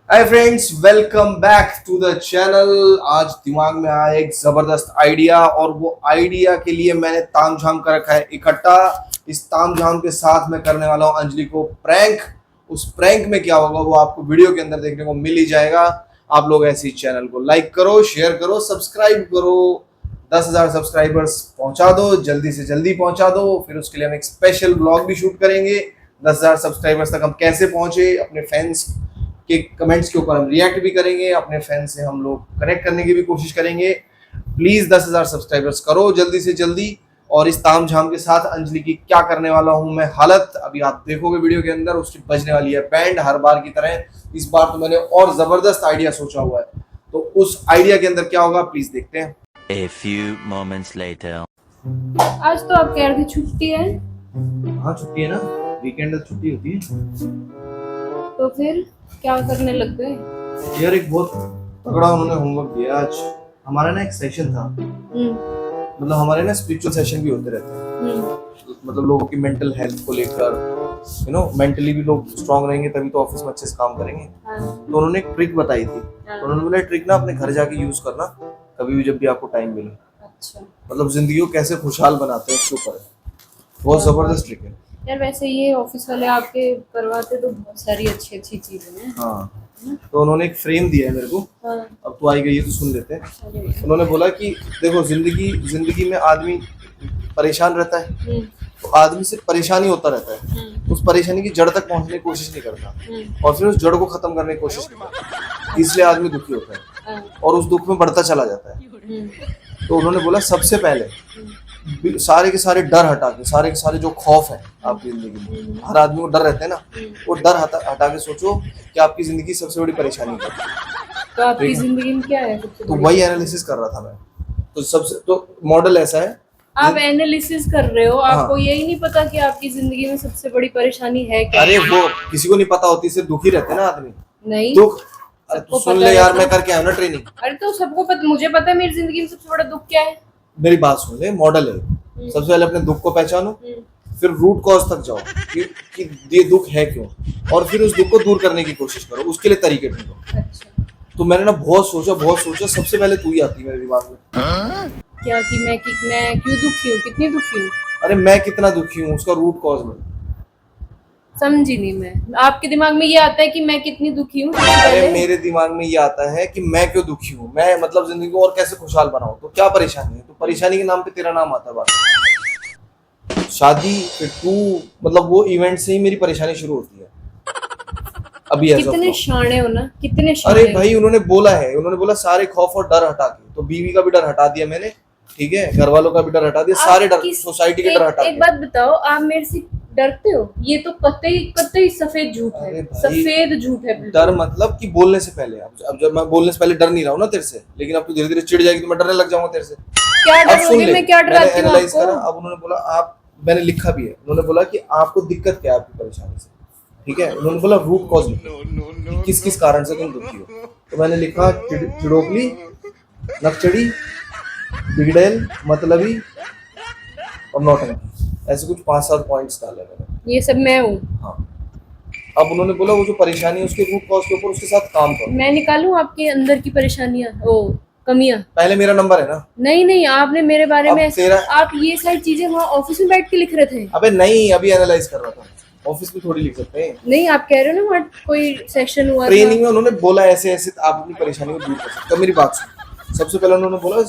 Hi friends, welcome back to the channel. आज दिमाग में आया एक जबरदस्त आइडिया और वो आइडिया के लिए मैंने तामझाम कर रखा है इकट्ठा। इस तामझाम के साथ मैं करने वाला हूँ अंजलि को प्रैंक। उस प्रैंक में क्या होगा वो आपको वीडियो के अंदर देखने को मिल ही जाएगा। आप लोग ऐसे ही चैनल को लाइक करो, शेयर करो, सब्सक्राइब करो। 10,000 सब्सक्राइबर्स पहुंचा दो, जल्दी से जल्दी पहुंचा दो। फिर उसके लिए हम एक स्पेशल ब्लॉग भी शूट करेंगे। 10,000 सब्सक्राइबर्स तक हम कैसे पहुंचे, अपने फैंस के कमेंट्स के ऊपर हम रिएक्ट भी करेंगे, अपने फैंस से हम लोग कनेक्ट करने की भी कोशिश करेंगे। प्लीज 10,000 सब्सक्राइबर्स करो जल्दी से जल्दी। और इस तामझाम के साथ अंजलि की क्या करने वाला हूं मैं हालत, अभी आप देखोगे वीडियो के अंदर। उसकी बजने वाली है बैंड हर बार की तरह। इस बार तो मैंने और जबरदस्त आइडिया सोचा हुआ है, तो उस आइडिया के अंदर क्या होगा प्लीज देखते हैं। A few moments later. आज तो आप कह रहे थे छुट्टी है, हाँ छुट्टी है ना, वीकेंड छुट्टी होती है। तो फिर क्या करने लग गए? यार एक बहुत तगड़ा उन्होंने होमवर्क दिया आज। हमारा ना एक सेशन था, मतलब हमारे ना स्पिरिचुअल सेशन भी होते रहते हैं। मतलब लोगों की मेंटल हेल्थ को लेकर, मेंटली भी लोग स्ट्रांग रहेंगे तभी तो ऑफिस में अच्छे से काम करेंगे। तो उन्होंने एक ट्रिक बताई थी, तो उन्होंने बोला ट्रिक ना अपने घर जाके यूज करना कभी भी जब भी आपको टाइम मिले। अच्छा, मतलब जिंदगी को कैसे खुशहाल बनाते हैं उसके ऊपर है। बहुत जबरदस्त ट्रिक है यार वैसे ये ऑफिस वाले आपके करवाते तो बहुत सारी अच्छी अच्छी चीजें हैं। हाँ। तो उन्होंने एक फ्रेम दिया है मेरे को, हाँ, अब तो आई गई है तो सुन लेते हैं। चलिए। उन्होंने बोला कि देखो जिंदगी में आदमी परेशान रहता है, तो आदमी सिर्फ परेशानी होता रहता है, उस परेशानी की जड़ तक पहुंचने की कोशिश नहीं करता और फिर उस जड़ को खत्म करने की कोशिश नहीं करता, इसलिए आदमी दुखी होता है और उस दुख में बढ़ता चला जाता है। तो उन्होंने बोला सबसे पहले सारे के सारे डर हटा के, सारे के सारे जो खौफ है आपकी जिंदगी में, हर आदमी को डर रहते हैं ना, वो डर हटा के सोचो कि आपकी जिंदगी की सबसे बड़ी परेशानी क्या है। तो आपकी जिंदगी में क्या है सबसे तो बड़ी? वही एनालिसिस कर रहा था मैं। तो सबसे तो मॉडल ऐसा है, आप एनालिसिस कर रहे हो, आपको हाँ। यही नहीं पता कि आपकी जिंदगी में सबसे बड़ी परेशानी है क्या? अरे वो किसी को नहीं पता होती, सिर्फ दुखी रहते हैं ना आदमी। नहीं, दुख, अरे सबको तू सुन पता ले यार, रहता मैं है। करके आया ना ट्रेनिंग। अरे तो सबको पता, मुझे पता है मेरी जिंदगी में सबसे बड़ा दुख क्या है। मेरी बात सुन ले, मॉडल है। सबसे पहले अपने दुख को पहचानो, फिर रूट कॉज तक जाओ कि ये दुख है क्यों, और फिर उस दुख को दूर करने की कोशिश करो, उसके लिए तरीके ढूंढो। अच्छा, तो मैंने ना बहुत सोचा, सबसे पहले तू ही आती है मेरे दिमाग में। क्या कि मैं क्यों दुखी हूँ, कितनी दुखी हूँ? अरे मैं कितना दुखी हूँ उसका रूट कॉज में। समझी नहीं मैं। आपके दिमाग में ये आता है कि मैं कितनी दुखी हूँ सबसे अरे पहले? मेरे दिमाग में ये आता है कि मैं क्यों दुखी हूँ, मैं मतलब जिंदगी को और कैसे खुशहाल बनाऊं। तो क्या परेशानी है, तो परेशानी के नाम पे तेरा नाम आता है बात। शादी फिर तू, मतलब वो इवेंट से ही मेरी परेशानी शुरू होती है। अभी ऐसा कितने शाणे हो ना, कितने अरे शाणे हो। भाई उन्होंने बोला सारे खौफ और डर हटा के, तो बीवी का भी डर हटा दिया मैंने, ठीक है, घर वालों का भी डर हटा दिया, सारे डर, सोसाइटी के डर हटा एक दिए। बात बताओ, आप मेरे से डरते हो? ये तो कतई सफेद झूठ अरे है, भाई, सफेद झूठ है बिल्कुल। डर मतलब कि बोलने से पहले, अब जब मैं बोलने से पहले डर नहीं रहा हूँ ना तेरे से, लेकिन अब तू धीरे धीरे चिढ़ जाएगी तो मैं डरने लग जाऊंगा तेरे से। क्या अब सुन डरोगे? ले, मैं क्या मैंने डराती हूँ एनालाइज करा। आपको? अब उन्होंने बोला आप, मैंने लिखा भी है, उन्होंने बोला कि आपको दिक्कत क्या है आपकी परेशानी से, ठीक है। उन्होंने बोला रूट कॉज लिखो, किस किस कारण से तुम दुखी हो। तो मैंने लिखा चिड़ोकली, नकचड़ी, बिगड़ैल, मतलबी और नौटंकी। ऐसे कुछ 5-7 पॉइंट्स डाले मैंने। ये सब मैं हूँ? हाँ। अब उन्होंने बोला वो जो परेशानी है उसके रूट कॉज के ऊपर उसके साथ काम करो। मैं निकालूं आपके अंदर की परेशानियां, ओ कमियां? पहले मेरा नंबर है ना। नहीं नहीं, आपने मेरे बारे अब में तेरा, आप ये सारी चीजें वहाँ ऑफिस में बैठ के लिख रहे थे? अबे नहीं, अभी एनालाइज कर रहा था, ऑफिस में थोड़ी लिख सकते हैं। नहीं, आप कह रहे हो ना वहाँ कोई सेशन हुआ ट्रेनिंग था। में उन्होंने बोला ऐसे ऐसे आप अपनी परेशानी को दूर कर सकते हो। मेरी बात सुन, सबसे पहले उन्होंने बोला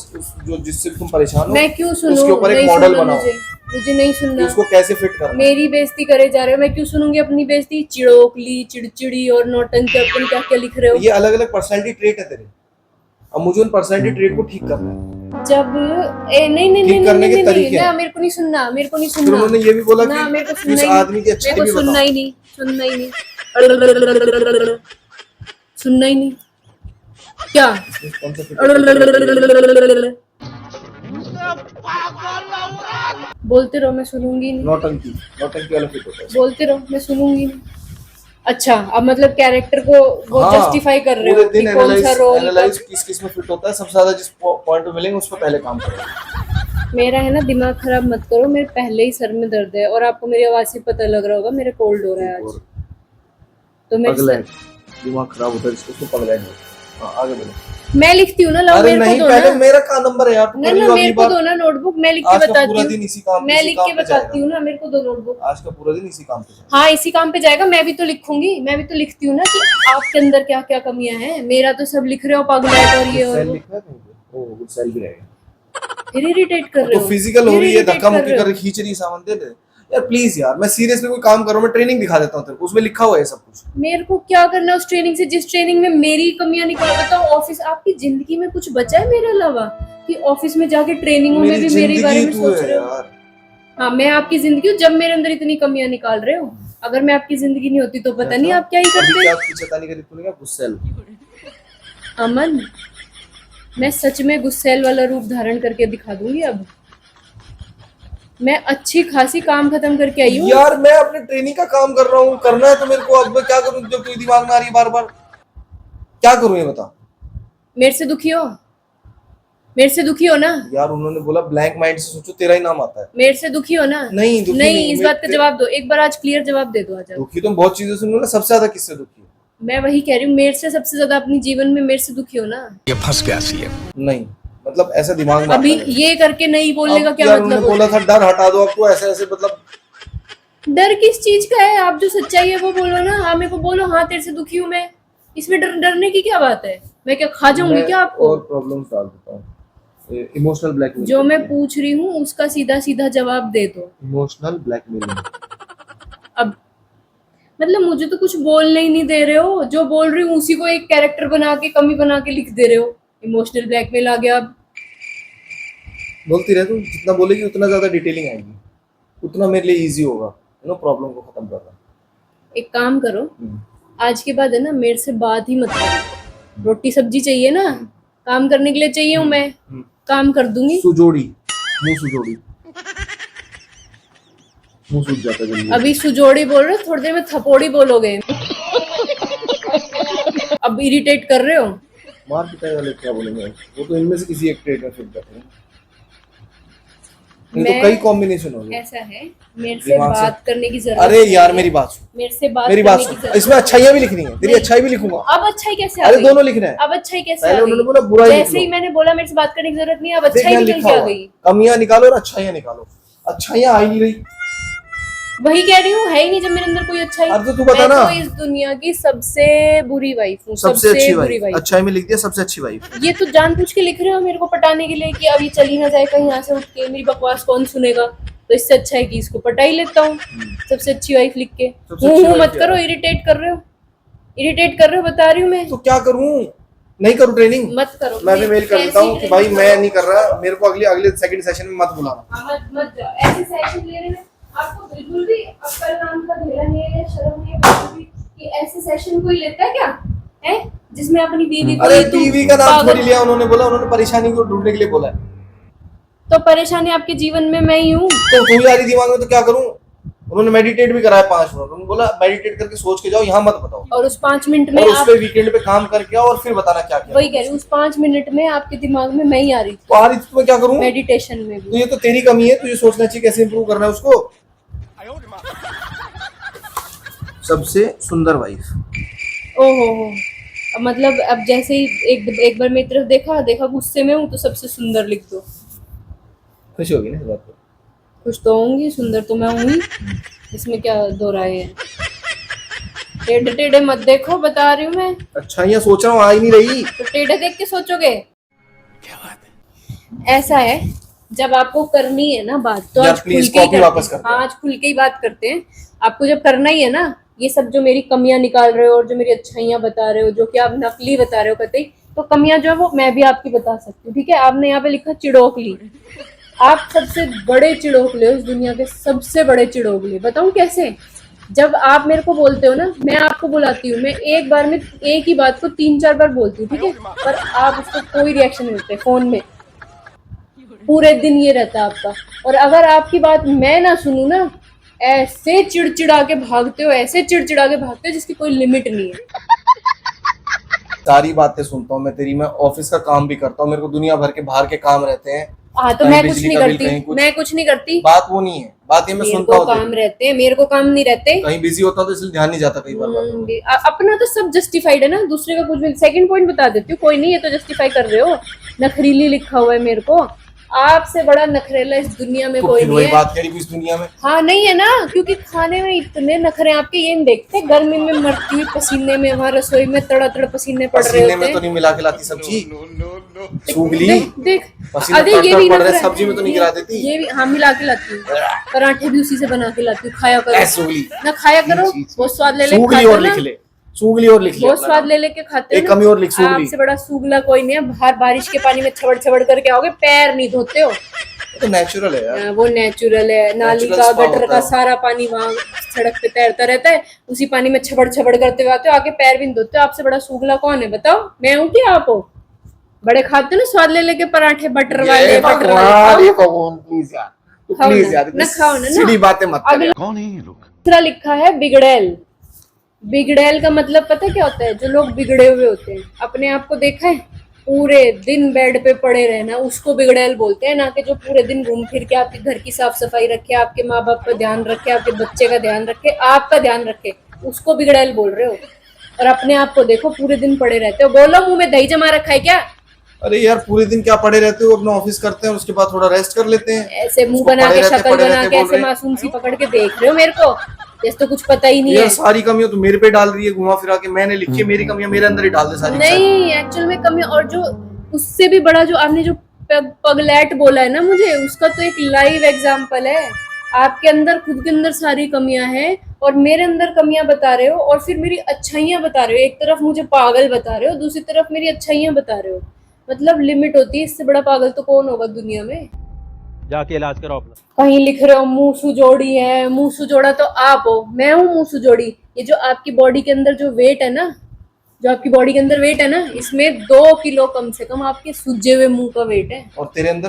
जो जिससे तुम परेशान हो मैं क्यों सुनूं? उसके ऊपर एक नहीं मॉडल सुनना बनाओ, मुझे नहीं कि सुनना। उसको कैसे फिट करना। मेरी बेइज्जती करे जा रहे हो, मैं क्यों सुनूंगी अपनी बेइज्जती? चिड़ोकली, चिड़चिड़ी और नौटंकी, अपन क्या क्या लिख रहे हो? ये अलग अलग पर्सनैलिटी ट्रेट है तेरे, अब मुझे उन पर्सनैलिटी ट्रेट को ठीक करना है। जब नहीं नहीं ठीक नहीं करने नहीं के नहीं तरीके ना, हैं। मेरे को नहीं सुनना, मेरे को नहीं फिर सुनना उन्होंने ये भी बोला ना, कि मेरे को इस सुनना ही आदमी की नहीं, अच्छाई मेरे भी को सुनना बताओ। ही नहीं, सुनना ही नहीं, सुनना ही नहीं। क्या कौन सा fit है? बोलते रहो, मैं सुनूंगी नहीं। नौटंकी, नौटंकी वाला फिट होता है। बोलते रहो, मैं सुनूंगी नहीं। अच्छा, अब मतलब कैरेक्टर को वो हाँ, जस्टिफाई कर रहे पूरे हो कि दिन कौन सा रोल एनालाइज किस किस में फिट होता है, सबसे ज्यादा जिस पॉइंट पे मिलेंगे उस पर पहले काम करो। मेरा है ना, दिमाग खराब मत करो, मेरे पहले ही सर में दर्द है और आपको मेरी आवाज से पता लग रहा होगा मेरा कोल्ड हो रहा है आज। तो मेरे अगला सर, दिमाग खराब होता है इसको पकड़ा नहीं। हाँ आगे बोलो। मैं लिखती हूँ ना, लाओ अरे मेरे को नहीं, दो पहले ना। मेरा का नंबर है यार, तू ना कर रही ना हो मेरे अगली को बार। दो ना नोटबुक, मैं लिख के आज का बताती पूरा हूँ। दिन इसी काम मैं लिख के पे बताती जाएगा। हूँ ना, मेरे को दो नोटबुक। आज का पूरा दिन इसी काम पे जाएगा। हाँ इसी काम पे जाएगा, मैं भी तो लिखूंगी, मैं भी तो लिखती हूँ ना कि आपके अंदर क्या क्या कमियां हैं। मेरा तो सब लिख रहे हो पगलेट और ये और सेल वो। लिखना है तुमको? ओ गुड सेल भी रहेगा। फिर इरिटेट कर अब रहे तो हो, फिजिकल हो फिर रही है, irritate धक्का कर मुक्की रहे हो। कर खींच रही है, सामान दे दे यार प्लीज यार। मैं सीरियसली कोई काम कर रहा हूँ, मैं ट्रेनिंग दिखा देता हूँ तेरे को, उसमें लिखा हुआ है सब कुछ। मेरे को क्या करना उस ट्रेनिंग से, जिस ट्रेनिंग में मेरी कमियां निकाल बताओ। ऑफिस, आपकी जिंदगी में कुछ बचा है मेरे अलावा कि ऑफिस में जाके ट्रेनिंगों में भी मेरे बारे में सोच रहे हो? यार हाँ मैं आपकी जिंदगी हूँ, जब मेरे अंदर इतनी कमियां निकाल रहे हो। अगर मैं आपकी जिंदगी नहीं होती तो पता नहीं आप क्या ही अभी करते। क्या खींचतानी करी तूने, क्या गुस्सेल? अमन, मैं सच में गुस्सेल वाला रूप धारण करके दिखा दूंगी अब। मैं अच्छी खासी काम खत्म करके आई हूँ। यार मैं अपने ट्रेनिंग का काम कर रहा हूँ, करना है तो मेरे को। अब मैं क्या करूँ जब तू दिमाग में आ रही है बार बार? क्या करूँ ये बता। मेरे से दुखी हो, मेरे से दुखी हो ना? यार उन्होंने बोला ब्लैंक माइंड से सोचो, तेरा ही नाम आता है। मेरे से दुखी हो ना? नहीं दुखी नहीं, इस बात का मैं जवाब दो, एक बार आज क्लियर जवाब दे दो। आ जाओ। दुखी तुम बहुत चीजें सुन लो ना, सबसे ज्यादा किससे दुखी हो? मैं वही कह रही हूँ, मेरे से सबसे ज्यादा अपनी जीवन में मेरे से दुखी हो ना। ये फंस गया सी है। नहीं मतलब ऐसा दिमाग में अभी आता है। ये करके नहीं बोलने का अब क्या यार मतलब उन्होंने बोला था डर हटा दो आपको, ऐसे ऐसे मतलब। डर किस चीज का है? आप जो सच्चाई है वो बोलो ना। हाँ मेरे को बोलो, हाँ तेरे से दुखी हूँ मैं। इसमें डरने की क्या बात है? मैं क्या खा जाऊंगी मैं क्या आपको? और प्रॉब्लम्स डाल देता हूँ, इमोशनल ब्लैकमेल। जो मैं पूछ रही हूँ उसका सीधा सीधा जवाब दे दो। Emotional blackmailing. अब मतलब मुझे तो कुछ बोलने ही नहीं दे रहे हो। जो बोल रही हूँ उसी को एक कैरेक्टर बना के, कमी बना के लिख दे रहे हो। इमोशनल ब्लैकमेल आ गया। अब बोलती रहे तू, जितना बोलेगी उतना ज्यादा डिटेलिंग आएगी, उतना मेरे लिए इजी होगा नो प्रॉब्लम को खत्म करना। एक काम करो, आज के बाद है ना मेरे से बात ही मत करो। रोटी सब्जी चाहिए ना, काम करने के लिए चाहिए हूँ मैं, काम कर दूंगी। सुजोड़ी, मुंह सुजोड़ी, मुंह सूज जाता है जल्दी। अभी सुजोड़ी बोल रहे हो, थोड़ी देर में थपोड़ी बोलोगे। अब इरिटेट कर रहे हो। मार पिटाई वाले क्या बोलेंगे, वो तो इनमें से किसी एक ट्रेड में फिट करते हैं। नहीं तो मैं कई कॉम्बिनेशन हो गए। ऐसा है, मेरे से दिमाग से- बात करने की जरूरत अरे यार नहीं मेरी है। बात सुन, मेरे से बात मेरी बात करने की सुन, जरूरत इसमें अच्छाइयां भी लिखनी है, तेरी नहीं। अच्छाई भी लिखूंगा। अब अच्छाई कैसे आ अरे गई? दोनों लिखना है। अब अच्छाई कैसे पहले आ उन्होंने गई? बोला बुराई लिख जैसे लो। ही मैंने बोला मेरे से बात करने की जरूरत नहीं है, अब देख अच्छाई यहाँ निकल लिखा के आ हुआ है, गई। कमियां निकालो और अच्छाइयां निकालो। अच्छाइयां आ ही नहीं रही। वही कह रही हूँ, है ही नहीं जब मेरे अंदर कोई अच्छाई। अब तो तू बता मैं ना। तो इस दुनिया की सबसे बुरी वाइफ हूँ, सबसे अच्छी बुरी वाइफ, वाइफ। अच्छाई में लिख दिया सबसे अच्छी वाइफ। ये तो जानबूझ के लिख रहे हो मेरे को पटाने के लिए कि अब ये चली ना जाए कहीं यहाँ से उठ के, मेरी बकवास कौन सुनेगा। तो इससे अच्छा है कि इसको पटा ही लेता हूँ सबसे अच्छी वाइफ लिख के। सबसे अच्छी मत वाइफ करो, क्या है? इरिटेट कर रहे हो, इरिटेट कर रहे हो, बता रही हूँ मैं। तो क्या करूं, नहीं करूं ट्रेनिंग? मत करो। मैं भी मेल कर देता हूँ कि भाई मैं नहीं कर रहा, मेरे को अगले सेकंड सेशन में मत बुलाना। मत मत जाओ ऐसे सेशन लेने में। आपको बिल्कुल भी अक्ल नाम का धेला नहीं है या शर्म नहीं है बिल्कुल भी कि ऐसे सेशन कोई लेता है क्या? है जिसमें अपनी बीवी को अरे ही तुम बीवी का नाम पागल- थोड़ी लिया उन्होंने, बोला उन्होंने परेशानी को ढूंढने के लिए बोला है। तो परेशानी आपके जीवन में मैं ही हूँ। तो तू ही आ रही दिमाग में, तो क्या करूं? उन्होंने मेडिटेट भी कराया 5 मिनट, उन्होंने बोला मेडिटेट करके सोच के जाओ, यहाँ मत बताओ। और उस 5 मिनट में और उस आप, पे वीकेंड पे काम करके आओ और फिर बताना क्या किया। वही कह रही हूँ, उस 5 मिनट में आपके दिमाग में मैं ही आ रही थी तो आ रही थी तो मैं क्या करूं? मेडिटेशन में तो भी। ये तो तेरी कमी है, तुझे सोचना चाहिए कैसे इंप्रूव करना है उसको। सबसे सुंदर वाइफ। ओहो, मतलब अब जैसे ही एक बार मेरी तरफ देखा गुस्से में हूँ तो सबसे सुंदर लिख दो। खुशी होगी ना इस बात पे? खुश तो होंगी, सुंदर तो मैं हूँ ही, इसमें क्या दो राय है। टेढ़े टेढ़े मत देखो, बता रही हूँ मैं। अच्छा यहाँ सोच रहा हूँ, आ ही नहीं रही। तो टेढ़े देख के सोचोगे? क्या बात है? ऐसा है, जब आपको करनी है ना बात तो यार आज खुल please के ही copy वापस करते हैं। कर दो। हाँ, आज खुल के ही बात करते हैं। आपको जब करना ही है ना, ये सब जो मेरी कमियां निकाल रहे हो और जो मेरी अच्छाइयां बता रहे हो, जो कि आप नकली बता रहे हो कतई, तो कमियां जो है वो मैं भी आपकी बता सकती हूँ। ठीक है, आपने यहाँ पे लिखा चिड़ोकली। आप सबसे बड़े चिड़ोकले हो इस दुनिया के, सबसे बड़े चिड़ोकले। बताऊँ कैसे? जब आप मेरे को बोलते हो ना, मैं आपको बुलाती हूँ, मैं एक बार में एक ही बात को 3-4 बार बोलती हूँ, ठीक है, पर आप उसको कोई रिएक्शन नहीं देते। फोन में पूरे दिन ये रहता है आपका। और अगर आपकी बात मैं ना सुनूं ना, ऐसे चिड़चिड़ा के भागते हो, ऐसे चिड़चिड़ा के भागते हो जिसकी कोई लिमिट नहीं है। सारी बातें सुनता हूँ मैं तेरी, मैं ऑफिस का काम भी करता हूँ, मेरे को दुनिया भर के बाहर के काम रहते हैं, हाँ तो कहीं मैं कुछ बिजली नहीं का बिल, करती, कहीं कुछ। मैं कुछ नहीं करती। बात वो नहीं है, बात ये मैं मेरे सुनता को हूँ काम रहते हैं, मेरे को काम नहीं रहते। कहीं बिजी होता तो इसलिए ध्यान नहीं जाता कई बार बातों में। अपना तो सब जस्टिफाइड है ना, दूसरे का कुछ भी। सेकंड पॉइंट बता देती हूँ, कोई नहीं, ये तो जस्टिफाई कर रहे हो। नखरीली लिखा हुआ है मेरे को। आपसे बड़ा नखरेला इस दुनिया में तो कोई फिर नहीं वही है। बात करी इस दुनिया में। हाँ नहीं है ना, क्योंकि खाने में इतने नखरे आपके, ये नहीं देखते गर्मी में मरती हुई पसीने में, वहां रसोई में तड़ पसीने पड़ रहे पसीने होते में तो हैं। नहीं मिला के लाती सब्जी, सूगली देख देख, पसीना अरे तड़ ये तड़ भी पड़ रहे, नखरा सब्जी में तो नहीं गिरा देती। ये भी हाँ मिला के लाती हूँ, पराठे भी उसी से बना के लाती हूँ, खाया करो सूगली ना, खाया करो। बहुत स्वाद ले लेके सूगली खाते हो और ना, लिख ले, सूगली और लिख ले बहुत अपना स्वाद नाम। ले लेके खाते हो एक ना। कमी और लिख, सूगली। आपसे बड़ा सूगला कोई नहीं है। बाहर बारिश के पानी में छबड़ छबड़ करके आओगे, पैर नहीं धोते हो। तो नेचुरल है यार। वो नेचुरल है, नाली Natural का spa गटर होता का है। सारा पानी वहां सड़क पे तैरता रहता है, उसी पानी में छबड़ छबड़ करते हुए आते हो, आके पैर भी नहीं धोते हो। आपसे बड़ा सूगला कौन है बताओ? मैं हूँ कि आप हो? बड़े खाते हो ना स्वाद ले लेके पराठे, बटर वाले, बटर वाले। भगवान, ये भगवान, प्लीज यार, खाओ प्लीज ना, यार, ना खाओ ना, सीधी बातें मत कर यार। कौन है ये लोग? दूसरा लिखा है बिगड़ैल। बिगड़ैल का मतलब पता है क्या होता है? जो लोग बिगड़े हुए होते हैं, अपने आप को देखा है पूरे दिन बेड पे पड़े रहना, उसको बिगड़ैल बोलते हैं। ना कि जो पूरे दिन घूम फिर के आपके घर की साफ सफाई रखे, आपके माँ बाप का ध्यान रखे, आपके बच्चे का ध्यान रखे, आपका ध्यान रखे, उसको बिगड़ैल बोल रहे हो। और अपने आप को देखो पूरे दिन पड़े रहते हो। बोलो, मुंह में दही जमा रखा है क्या? अरे यार पूरे दिन क्या पड़े रहते हो, अपना ऑफिस करते हैं और उसके बाद थोड़ा रेस्ट कर लेते हैं। ऐसे मुंह उसको बना पड़े के, रहते, शक्ल पड़े बना रहते के, बोल ऐसे रहे हैं। मासूम सी पकड़ के देख रहे हो मेरे को, जैसे तो कुछ पता ही नहीं यार है। सारी कमियां तो मेरे पे डाल रही है घुमा फिरा के, मैंने लिखी है, मेरी कमियां मेरे अंदर ही डाल दे सारी। नहीं, एक्चुअल में कमी। और जो उससे भी बड़ा, जो आपने जो पगलैट बोला है ना मुझे, उसका तो एक लाइव एग्जांपल है। आपके अंदर, खुद के अंदर सारी कमियां हैं और मेरे अंदर कमियां बता रहे हो, और फिर मेरी अच्छाइयां बता रहे हो। एक तरफ मुझे पागल बता रहे हो, दूसरी तरफ मेरी अच्छाइयां बता रहे हो। मतलब लिमिट होती है, इससे बड़ा पागल तो कौन होगा दुनिया में। जाके इलाज कराओ अपना। कहीं लिख रहे हो मुंह सुजोड़ी है, मुंह सुजोड़ा तो आप हो, मैं हूँ मुंह सुजोड़ी। ये जो आपकी बॉडी के अंदर जो वेट है ना, जो आपकी बॉडी के अंदर वेट है ना, इसमें 2 किलो कम से कम आपके सूजे हुए मुंह का वेट है। और तेरे अंदर,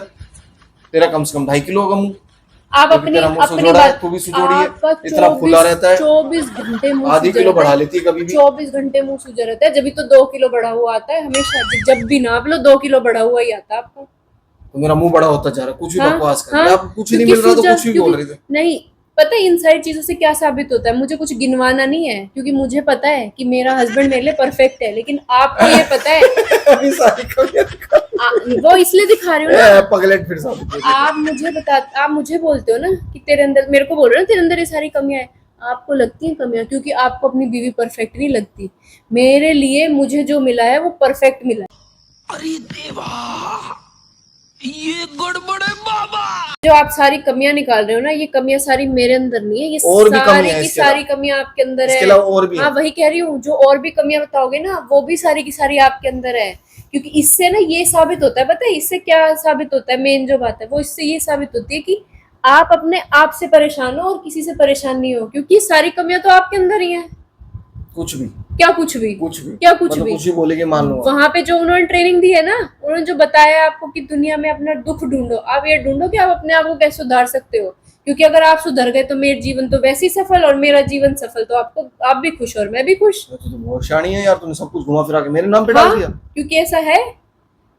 तेरा कम से कम 2.5 किलो का मुंह। आप क्योंकि अपनी तेरा मुंह अपनी सुजोड़ा है, बात, तू भी सुजोड़ी है, आपका इतना फुला रहता है। 24 घंटे मुंह आधी सूजा किलो रहता बढ़ा है। लेती है कभी भी। 24 घंटे मुंह सूजा रहता है, जब भी तो 2 किलो बढ़ा हुआ आता है हमेशा। जब भी नाप लो 2 किलो बढ़ा हुआ ही आता है आपको। तो मेरा मुंह बड़ा होता जा रहा है, कुछ भी बकवास कर रही है। हाँ, आप कुछ नहीं क्योंकि मिल रहा तो सूजा- कुछ भी क्योंकि- बोल रही थी। नहीं पता है इन सारी चीजों से क्या साबित होता है? मुझे कुछ गिनवाना नहीं है, क्योंकि मुझे पता है कि मेरा हस्बैंड मेरे लिए परफेक्ट है। लेकिन आपको ये पता है अभी सारी कमियां दिखा वो इसलिए दिखा रही हूँ ना। पगलेट फिर साबित हो गई। आप मुझे बोलते हो ना कि तेरे अंदर, मेरे को बोल रहे हो ना तेरे अंदर ये सारी कमियां हैं। आपको लगती हैं कमियां, क्योंकि आपको अपनी बीवी परफेक्ट नहीं लगती। मेरे लिए मुझे जो मिला है वो परफेक्ट मिला है। अरे देवा, ये गड़बड़ है बाबा। जो आप सारी कमियां निकाल रहे हो ना, ये कमियां सारी मेरे अंदर नहीं है, ये और भी सारी कमियां हैं की इसके सारी कमियां आपके अंदर इसके है। अलावा और भी हाँ हैं। वही कह रही हूँ, जो और भी कमियां बताओगे ना, वो भी सारी की सारी आपके अंदर है। क्योंकि इससे ना ये साबित होता है, पता है इससे क्या साबित होता है? मेन जो बात है वो इससे ये साबित होती है कि आप अपने आप से परेशान हो और किसी से परेशान नहीं हो, क्योंकि सारी कमियां तो आपके अंदर ही हैं। कुछ भी, क्या कुछ भी? कुछ भी, क्या कुछ मतलब भी? कुछ भी बोलेगे मान लो। वहां पे जो उन्होंने ट्रेनिंग दी है ना, उन्होंने जो बताया आपको कि दुनिया में अपना दुख ढूंढो, आप ये ढूंढो कि आप अपने आप को कैसे सुधार सकते हो। क्योंकि अगर आप सुधर गए तो मेरा जीवन तो वैसे ही सफल, और मेरा जीवन सफल तो आपको, आप भी खुश और मैं भी खुश। तो बहुत शानी है यार, तूने सब कुछ घुमा फिरा के मेरे नाम पे डाल दिया। क्योंकि ऐसा है,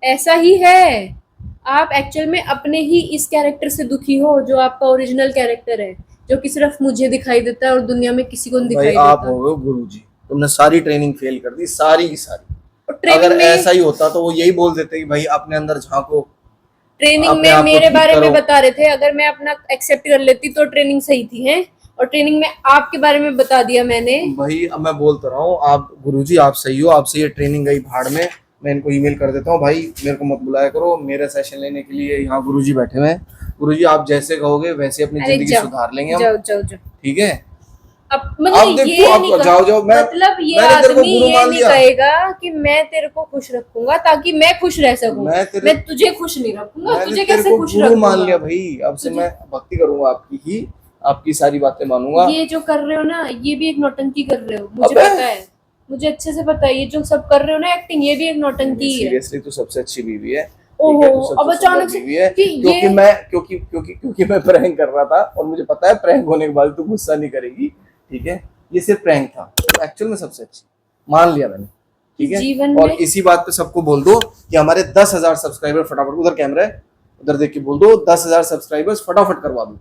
ऐसा ही है। आप एक्चुअल में अपने ही इस कैरेक्टर से दुखी हो, जो आपका ओरिजिनल कैरेक्टर है, जो कि सिर्फ मुझे दिखाई देता है और दुनिया में किसी को नहीं भाई दिखाई आप देता। हो गए गुरुजी, तुमने सारी ट्रेनिंग फेल कर दी, सारी की सारी। और ट्रेनिंग अगर में, ऐसा ही होता तो वो यही बोल देते कि भाई अपने अंदर झांको। ट्रेनिंग अपने में आप को मेरे ठीक बारे में करो। बता रहे थे। अगर मैं अपना एक्सेप्ट कर लेती तो ट्रेनिंग सही थी, है। और ट्रेनिंग में आपके बारे में बता दिया मैंने। भाई अब मैं बोलता रहा हूँ, आप गुरुजी आप सही हो, आपसे ये ट्रेनिंग गई भाड़ में। मैं इनको ईमेल कर देता हूँ, भाई मेरे को मत बुलाया करो, मेरा सेशन लेने के लिए यहाँ गुरुजी बैठे हुए हैं। गुरुजी आप जैसे कहोगे वैसे अपनी अरे जिंदगी जाओ, सुधार लेंगे हम, जाओ जाओ जाओ। ठीक है। अब आप मतलब देखो, ये आप नहीं कह- जाओ जाओ, मैं मतलब ये मैंने तेरे को आदमी गुरु ये मान नहीं लिया। कहेगा कि मैं तेरे को खुश रखूंगा ताकि मैं खुश रह सकूं। मैं तुझे खुश नहीं रखूंगा, मैंने तुझे तेरे कैसे को खुश गुरु मान लिया रखूंगा? भाई। अब से मैं भक्ति करूंगा आपकी ही, आपकी सारी बातें मानूंगा। ये जो कर रहे हो ना, ये भी एक नौटंकी कर रहे हो, मुझे अबे! पता है, मुझे अच्छे से पता है। ये जो सब कर रहे हो ना एक्टिंग, ये भी एक नौटंकी ही है। सीरियसली तो सबसे अच्छी बीवी है। ओहो, ठीक है, तो सबसे अब अचानक सुंदर से बीवी है, कि क्योंकि ये- मैं क्योंकि मैं प्रैंक कर रहा था और मुझे पता है प्रैंक होने के बाद तू गुस्सा नहीं करेगी, ठीक है। ये सिर्फ प्रैंक था, तो एक्चुअल में सबसे अच्छी मान लिया मैंने, ठीक है। जीवन और में- इसी बात पे सबको बोल दो कि हमारे 10,000 सब्सक्राइबर फटाफट, उधर कैमरा है, उधर देख के बोल दो 10,000 सब्सक्राइबर्स फटाफट करवा दो।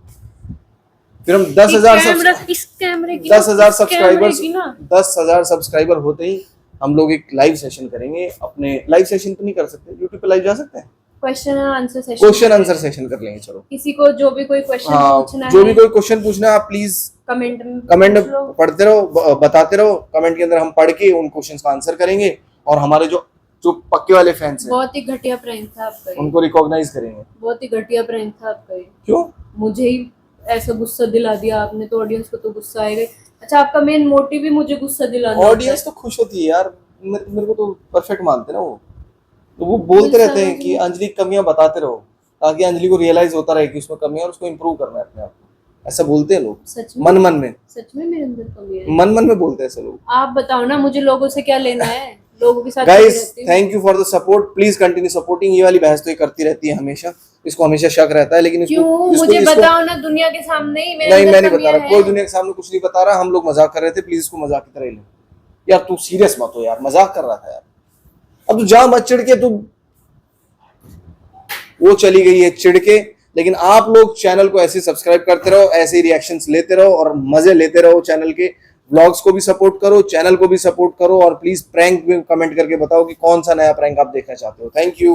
फिर हम 10,000 इस कैमरे की 10,000 इस सब्सक्राइबर्स कैमरे की ना 10,000 सब्सक्राइबर होते ही हम लोग एक लाइव सेशन करेंगे। अपने लाइव सेशन तो नहीं कर सकते, यूट्यूब पे लाइव जा सकते हैं, question and answer session, question answer session कर लेंगे। चलो किसी को जो भी कोई क्वेश्चन पूछना जो भी है कोई क्वेश्चन पूछना है आप प्लीज कमेंट में कमेंट पूछ लो। पढ़ते रहो, बताते रहो, कमेंट के अंदर हम पढ़ के उन क्वेश्चंस का आंसर करेंगे और हमारे जो जो पक्के वाले फैंस हैं बहुत ही घटिया प्रैंक था आपका ये, उनको रिकॉग्नाइज करेंगे। बहुत ही घटिया प्रैंक था आपका ये। क्यों? मुझे ही ऐसा गुस्सा दिला दिया आपने, तो ऑडियंस को तो गुस्सा आएगा। अच्छा, आपका मेन मोटिव ही मुझे गुस्सा दिलाना होता है। ऑडियंस तो खुश होती है यार, मेरे को तो परफेक्ट मानते हैं ना वो, तो वो बोलते रहते हैं कि अंजलि कमियां बताते रहो ताकि अंजलि को रियलाइज होता रहे कि उसमें कमियां और उसको इम्प्रूव करना है अपने आप को। ऐसा बोलते हैं लोग सच में, मन मन में, सच में मेरे अंदर कमी है। मन मन में बोलते हैं ऐसे लोग। आप बताओ ना, मुझे लोगों से क्या लेना है, लोगों के साथ गाइस रहती हूँ। Thank you for the support, please continue supporting. ये वाली बहस तो ये करती रहती है हमेशा, इसको हमेशा शक रहता है, लेकिन क्यों? मुझे बताओ ना दुनिया के सामने ही मेरे नहीं, अंदर मैं नहीं बता कमियां रहा, हैं। कोई दुनिया के सामने कुछ नहीं बता रहा, हम लोग मजाक कर रहे थे, प्लीज इसको मजाक की तरह ही लो। यार तू सीरियस मत हो यार, मजाक कर रहा था यार। अब तू जा मत चिढ़ के, तू वो चली गई है चिढ़ के। लेकिन आप लोग चैनल को ऐसे सब्सक्राइब करते रहो, ऐसे ही रिएक्शंस लेते रहो और मजे लेते रहो। चैनल के व्लॉग्स को भी सपोर्ट करो, चैनल को भी सपोर्ट करो और प्लीज प्रैंक भी कमेंट करके बताओ कि कौन सा नया प्रैंक आप देखना चाहते हो। Thank you.